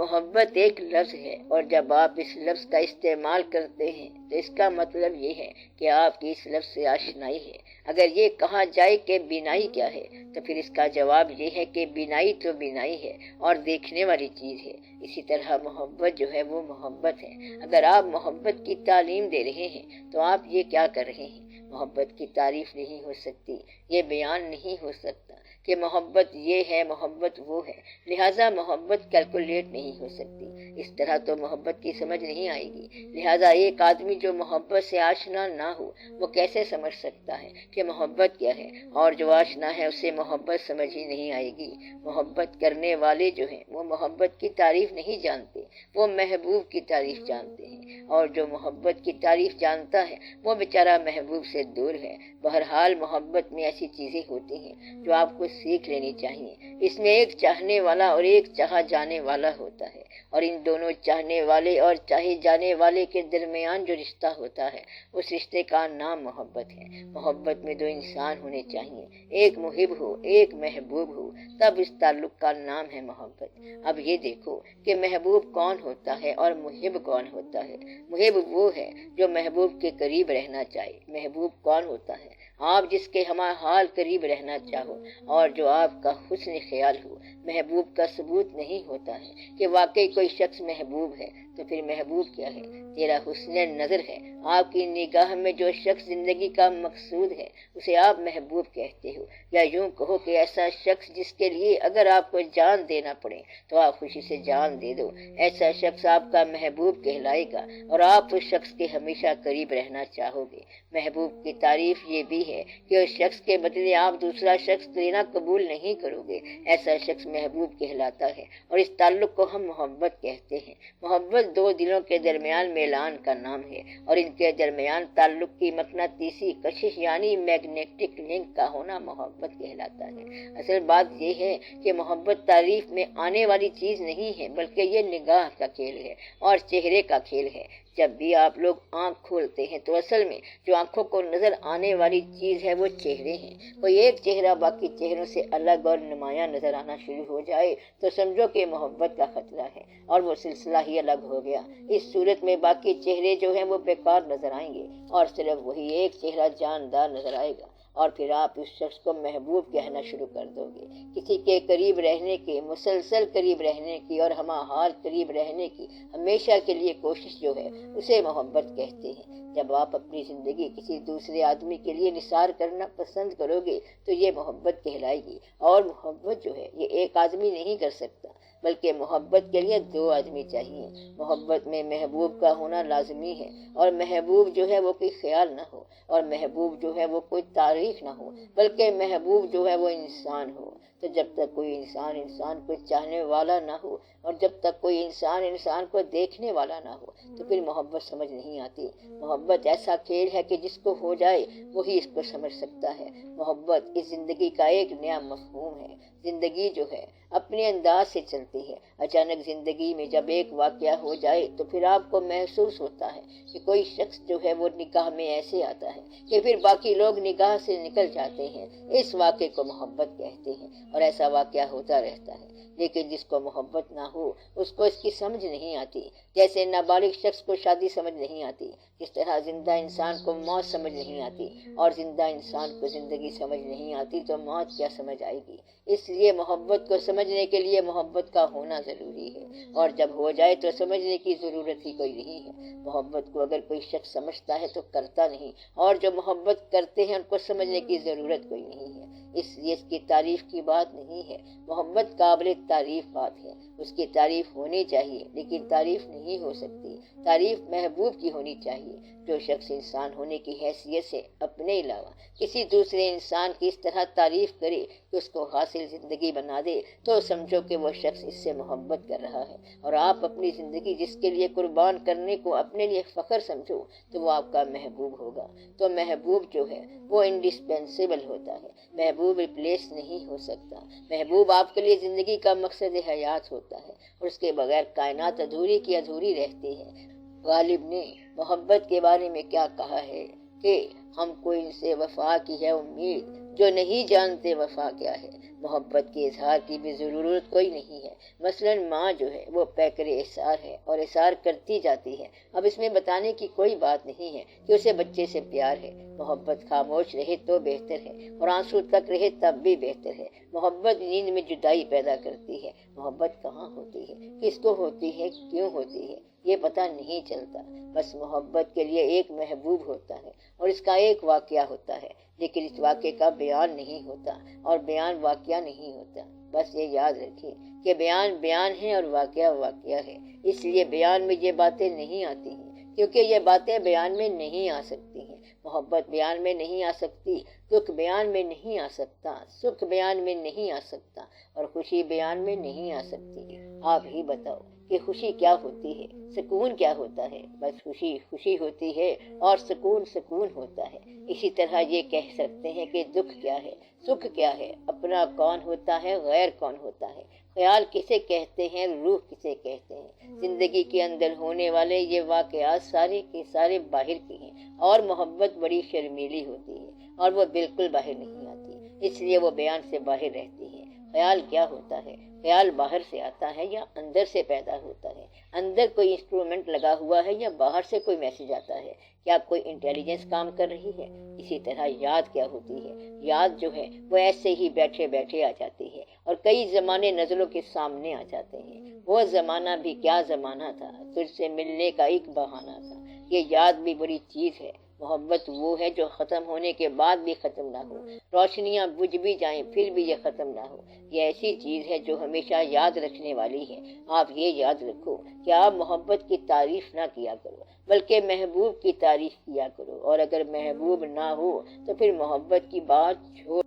محبت ایک لفظ ہے، اور جب آپ اس لفظ کا استعمال کرتے ہیں تو اس کا مطلب یہ ہے کہ آپ کی اس لفظ سے آشنائی ہے۔ اگر یہ کہا جائے کہ بینائی کیا ہے تو پھر اس کا جواب یہ ہے کہ بینائی تو بینائی ہے اور دیکھنے والی چیز ہے۔ اسی طرح محبت جو ہے وہ محبت ہے۔ اگر آپ محبت کی تعلیم دے رہے ہیں تو آپ یہ کیا کر رہے ہیں؟ محبت کی تعریف نہیں ہو سکتی، یہ بیان نہیں ہو سکتا کہ محبت یہ ہے، محبت وہ ہے، لہٰذا محبت کیلکولیٹ نہیں ہو سکتی۔ اس طرح تو محبت کی سمجھ نہیں آئے گی۔ لہٰذا ایک آدمی جو محبت سے آشنا نہ ہو وہ کیسے سمجھ سکتا ہے کہ محبت کیا ہے، اور جو آشنا ہے اسے محبت سمجھ ہی نہیں آئے گی۔ محبت کرنے والے جو ہیں وہ محبت کی تعریف نہیں جانتے، وہ محبوب کی تعریف جانتے ہیں، اور جو محبت کی تعریف جانتا ہے وہ بیچارہ محبوب سے دور ہے۔ بہرحال محبت میں ایسی چیزیں ہوتی ہیں جو آپ کو سیکھ لینی چاہیے۔ اس میں ایک چاہنے والا اور ایک چاہا جانے والا ہوتا ہے، اور ان دونوں چاہنے والے اور چاہے جانے والے کے درمیان جو رشتہ ہوتا ہے اس رشتے کا نام محبت ہے۔ محبت میں دو انسان ہونے چاہیے، ایک محب ہو ایک محبوب ہو، تب اس تعلق کا نام ہے محبت۔ اب یہ دیکھو کہ محبوب کون ہوتا ہے اور محب کون ہوتا ہے۔ محب وہ ہے جو محبوب کے قریب رہنا چاہے۔ محبوب کون ہوتا ہے؟ آپ جس کے ہمہ حال قریب رہنا چاہو اور جو آپ کا حسن خیال ہو۔ محبوب کا ثبوت نہیں ہوتا ہے کہ واقعی کوئی شخص محبوب ہے، تو پھر محبوب کیا ہے؟ تیرا حسن نظر ہے۔ آپ کی نگاہ میں جو شخص زندگی کا مقصود ہے اسے آپ محبوب کہتے ہو، یا یوں کہو کہ ایسا شخص جس کے لیے اگر آپ کو جان دینا پڑے تو آپ خوشی سے جان دے دو، ایسا شخص آپ کا محبوب کہلائے گا، اور آپ اس شخص کے ہمیشہ قریب رہنا چاہو گے۔ محبوب کی تعریف یہ بھی ہے کہ اس شخص کے بدلے آپ دوسرا شخص لینا قبول نہیں کرو گے، ایسا شخص محبوب کہلاتا ہے، اور اس تعلق کو ہم محبت کہتے ہیں۔ محبت دو دلوں کے درمیان میلان کا نام ہے، اور ان کے درمیان تعلق کی مقناطیسی کشش یعنی میگنیٹک لنک کا ہونا محبت کہلاتا ہے۔ اصل بات یہ ہے کہ محبت تعریف میں آنے والی چیز نہیں ہے، بلکہ یہ نگاہ کا کھیل ہے اور چہرے کا کھیل ہے۔ جب بھی آپ لوگ آنکھ کھولتے ہیں تو اصل میں جو آنکھوں کو نظر آنے والی چیز ہے وہ چہرے ہیں۔ کوئی ایک چہرہ باقی چہروں سے الگ اور نمایاں نظر آنا شروع ہو جائے تو سمجھو کہ محبت کا خطرہ ہے اور وہ سلسلہ ہی الگ ہو گیا۔ اس صورت میں باقی چہرے جو ہیں وہ بیکار نظر آئیں گے اور صرف وہی ایک چہرہ جاندار نظر آئے گا، اور پھر آپ اس شخص کو محبوب کہنا شروع کر دو گے۔ کسی کے قریب رہنے کی، مسلسل قریب رہنے کی اور ہمہ حال قریب رہنے کی ہمیشہ کے لیے کوشش جو ہے اسے محبت کہتے ہیں۔ جب آپ اپنی زندگی کسی دوسرے آدمی کے لیے نثار کرنا پسند کرو گے تو یہ محبت کہلائے گی، اور محبت جو ہے یہ ایک آدمی نہیں کر سکتا، بلکہ محبت کے لیے دو آدمی چاہیے۔ محبت میں محبوب کا ہونا لازمی ہے، اور محبوب جو ہے وہ کوئی خیال نہ ہو، اور محبوب جو ہے وہ کوئی تاریخ نہ ہو، بلکہ محبوب جو ہے وہ انسان ہو۔ تو جب تک کوئی انسان کو چاہنے والا نہ ہو، اور جب تک کوئی انسان کو دیکھنے والا نہ ہو، تو پھر محبت سمجھ نہیں آتی۔ محبت ایسا کھیل ہے کہ جس کو ہو جائے وہی اس کو سمجھ سکتا ہے۔ محبت اس زندگی کا ایک نیا مفہوم ہے۔ زندگی جو ہے اپنے انداز سے چلتی ہے۔ اچانک زندگی میں جب ایک واقعہ ہو جائے تو پھر آپ کو محسوس ہوتا ہے کہ کوئی شخص جو ہے وہ نگاہ میں ایسے آتا ہے کہ پھر باقی لوگ نگاہ سے نکل جاتے ہیں۔ اس واقعے کو محبت کہتے ہیں، اور ایسا واقعہ ہوتا رہتا ہے۔ لیکن جس کو محبت نہ ہو اس کو اس کی سمجھ نہیں آتی، جیسے نابالغ شخص کو شادی سمجھ نہیں آتی، جس طرح زندہ انسان کو موت سمجھ نہیں آتی، اور زندہ انسان کو زندگی سمجھ نہیں آتی تو موت کیا سمجھ آئے گی۔ اس لیے محبت کو سمجھنے کے لیے محبت کا ہونا ضروری ہے، اور جب ہو جائے تو سمجھنے کی ضرورت ہی کوئی نہیں ہے۔ محبت کو اگر کوئی شخص سمجھتا ہے تو کرتا نہیں، اور جو محبت کرتے ہیں ان کو سمجھنے کی ضرورت کوئی نہیں ہے، اس لیے اس کی تعریف کی بات نہیں ہے۔ محبت قابل تعریف بات ہے، اس کی تعریف ہونی چاہیے، لیکن تعریف نہیں ہو سکتی۔ تعریف محبوب کی ہونی چاہیے۔ جو شخص انسان ہونے کی حیثیت سے اپنے علاوہ کسی دوسرے انسان کی اس طرح تعریف کرے کہ اس کو حاصل زندگی بنا دے تو سمجھو کہ وہ شخص اس سے محبت کر رہا ہے، اور آپ اپنی زندگی جس کے لیے قربان کرنے کو اپنے لیے فخر سمجھو تو وہ آپ کا محبوب ہوگا۔ تو محبوب جو ہے وہ انڈسپینسیبل ہوتا ہے، محبوب ریپلیس نہیں ہو سکتا۔ محبوب آپ کے لیے زندگی کا مقصد حیات ہوتا ہے، اور اس کے بغیر کائنات ادھوری کی ادھوری رہتی ہے۔ غالب نے محبت کے بارے میں کیا کہا ہے کہ ہم کو ان سے وفا کی ہے امید جو نہیں جانتے وفا کیا ہے۔ محبت کے اظہار کی بھی ضرورت کوئی نہیں ہے۔ مثلاً ماں جو ہے وہ پیکر احسار ہے اور احسار کرتی جاتی ہے۔ اب اس میں بتانے کی کوئی بات نہیں ہے کہ اسے بچے سے پیار ہے۔ محبت خاموش رہے تو بہتر ہے اور آنسو تک رہے تب بھی بہتر ہے۔ محبت نیند میں جدائی پیدا کرتی ہے۔ محبت کہاں ہوتی ہے، کس کو ہوتی ہے، کیوں ہوتی ہے، یہ پتہ نہیں چلتا۔ بس محبت کے لیے ایک محبوب ہوتا ہے اور اس کا ایک واقعہ ہوتا ہے، لیکن اس واقعے کا بیان نہیں ہوتا اور بیان واقعہ نہیں ہوتا۔ بس یہ یاد رکھیں کہ بیان بیان ہے اور واقعہ واقعہ ہے۔ اس لیے بیان میں یہ باتیں نہیں آتی ہیں کیونکہ یہ باتیں بیان میں نہیں آ سکتی ہیں۔ محبت بیان میں نہیں آ سکتی، دکھ بیان میں نہیں آ سکتا، سکھ بیان میں نہیں آ سکتا اور خوشی بیان میں نہیں آ سکتی۔ آپ ہی بتاؤ کہ خوشی کیا ہوتی ہے، سکون کیا ہوتا ہے؟ بس خوشی خوشی ہوتی ہے اور سکون سکون ہوتا ہے۔ اسی طرح یہ کہہ سکتے ہیں کہ دکھ کیا ہے، سکھ کیا ہے، اپنا کون ہوتا ہے، غیر کون ہوتا ہے، خیال کسے کہتے ہیں، روح کسے کہتے ہیں۔ زندگی کے اندر ہونے والے یہ واقعات سارے کے سارے باہر کے ہیں اور محبت بڑی شرمیلی ہوتی ہے اور وہ بالکل باہر نہیں آتی، اس لیے وہ بیان سے باہر رہتی ہے۔ خیال کیا ہوتا ہے؟ خیال باہر سے آتا ہے یا اندر سے پیدا ہوتا ہے؟ اندر کوئی انسٹرومنٹ لگا ہوا ہے یا باہر سے کوئی میسج آتا ہے؟ کیا کوئی انٹیلیجنس کام کر رہی ہے؟ اسی طرح یاد کیا ہوتی ہے؟ یاد جو ہے وہ ایسے ہی بیٹھے بیٹھے آ جاتی ہے اور کئی زمانے نظروں کے سامنے آ جاتے ہیں۔ وہ زمانہ بھی کیا زمانہ تھا، تجھ سے ملنے کا ایک بہانہ تھا۔ یہ یاد بھی بڑی چیز ہے۔ محبت وہ ہے جو ختم ہونے کے بعد بھی ختم نہ ہو، روشنیاں بجھ بھی جائیں پھر بھی یہ ختم نہ ہو۔ یہ ایسی چیز ہے جو ہمیشہ یاد رکھنے والی ہے۔ آپ یہ یاد رکھو کہ آپ محبت کی تعریف نہ کیا کرو بلکہ محبوب کی تعریف کیا کرو، اور اگر محبوب نہ ہو تو پھر محبت کی بات چھوڑ